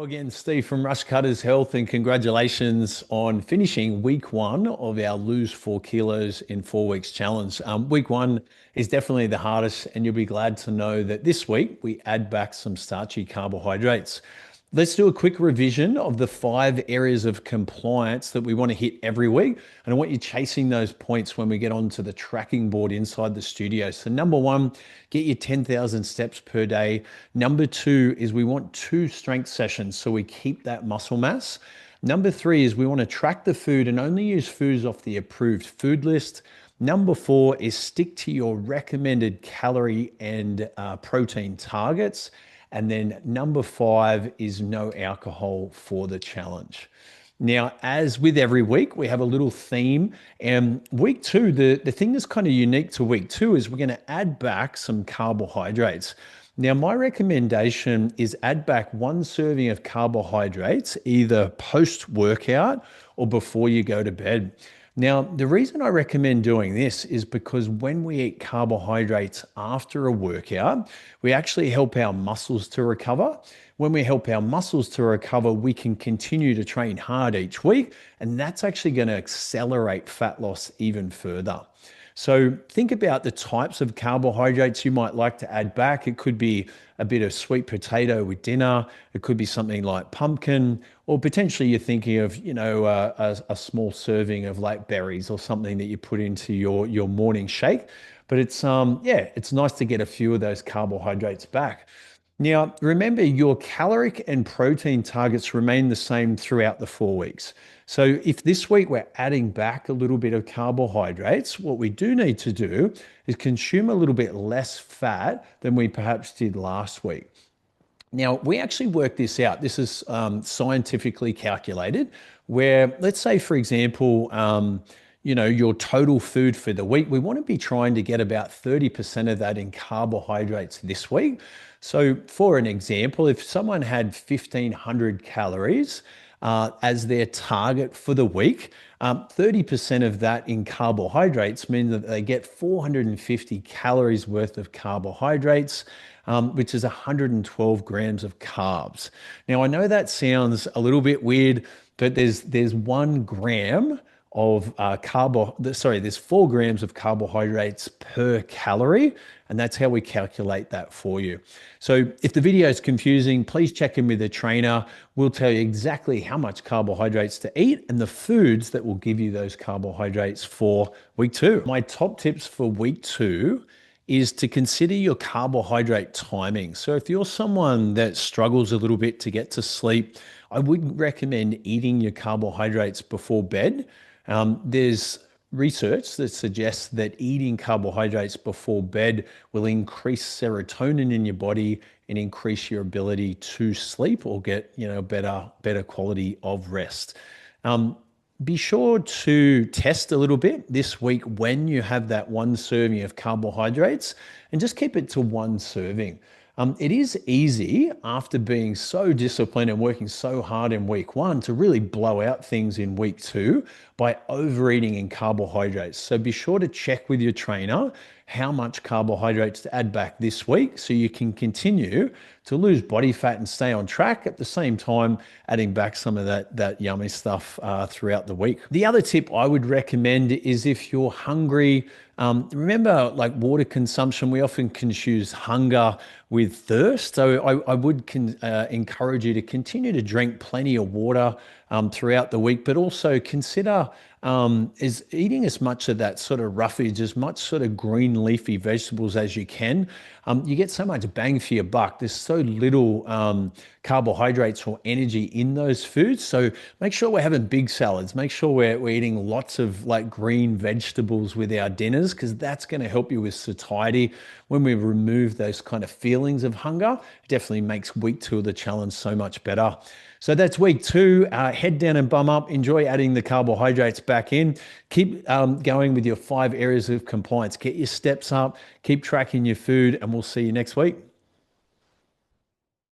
Hello again, Steve from Rush Cutters Health, and congratulations on finishing week one of our Lose 4 Kilos in 4 Weeks challenge. Week one is definitely the hardest, and you'll be glad to know that this week we add back some starchy carbohydrates. Let's do a quick revision of the 5 areas of compliance that we want to hit every week. And I want you chasing those points when we get onto the tracking board inside the studio. So number 1, get your 10,000 steps per day. Number 2 is we want 2 strength sessions so we keep that muscle mass. Number 3 is we want to track the food and only use foods off the approved food list. Number 4 is stick to your recommended calorie and protein targets. And then number 5 is no alcohol for the challenge. Now, as with every week, we have a little theme. And week 2, the thing that's kind of unique to week 2 is we're going to add back some carbohydrates. Now, my recommendation is add back 1 serving of carbohydrates, either post-workout or before you go to bed. Now, the reason I recommend doing this is because when we eat carbohydrates after a workout, we actually help our muscles to recover. When we help our muscles to recover, we can continue to train hard each week, and that's actually going to accelerate fat loss even further. So think about the types of carbohydrates you might like to add back. It could be a bit of sweet potato with dinner. It could be something like pumpkin, or potentially you're thinking of, a small serving of like berries or something that you put into your morning shake. But it's nice to get a few of those carbohydrates back. Now, remember, your caloric and protein targets remain the same throughout the 4 weeks. So if this week we're adding back a little bit of carbohydrates, what we do need to do is consume a little bit less fat than we perhaps did last week. Now, we actually worked this out. This is scientifically calculated, where let's say, for example, your total food for the week, we want to be trying to get about 30% of that in carbohydrates this week. So for an example, if someone had 1,500 calories as their target for the week, 30% of that in carbohydrates mean that they get 450 calories worth of carbohydrates, which is 112 grams of carbs. Now, I know that sounds a little bit weird, but there's 1 gram of there's 4 grams of carbohydrates per calorie, and that's how we calculate that for you. So if the video is confusing, please check in with the trainer. We'll tell you exactly how much carbohydrates to eat and the foods that will give you those carbohydrates for week 2. My top tips for week 2 is to consider your carbohydrate timing. So if you're someone that struggles a little bit to get to sleep, I would recommend eating your carbohydrates before bed. There's research that suggests that eating carbohydrates before bed will increase serotonin in your body and increase your ability to sleep or get better quality of rest. Be sure to test a little bit this week when you have that 1 serving of carbohydrates, and just keep it to 1 serving. It is easy after being so disciplined and working so hard in week 1 to really blow out things in week 2 by overeating in carbohydrates. So be sure to check with your trainer how much carbohydrates to add back this week so you can continue to lose body fat and stay on track, at the same time adding back some of that yummy stuff throughout the week. The other tip I would recommend is if you're hungry, remember, like water consumption, we often confuse hunger with thirst. So I would encourage you to continue to drink plenty of water throughout the week, but also consider is eating as much of that sort of roughage, as much sort of green leafy vegetables as you can. You get so much bang for your buck. There's so little carbohydrates or energy in those foods. So make sure we're having big salads. Make sure we're eating lots of like green vegetables with our dinners, because that's going to help you with satiety. When we remove those kind of feelings of hunger, it definitely makes week 2 of the challenge so much better. So that's week 2. Head down and bum up. Enjoy adding the carbohydrates back in. Keep going with your 5 areas of compliance. Get your steps up. Keep tracking your food, and we'll see you next week.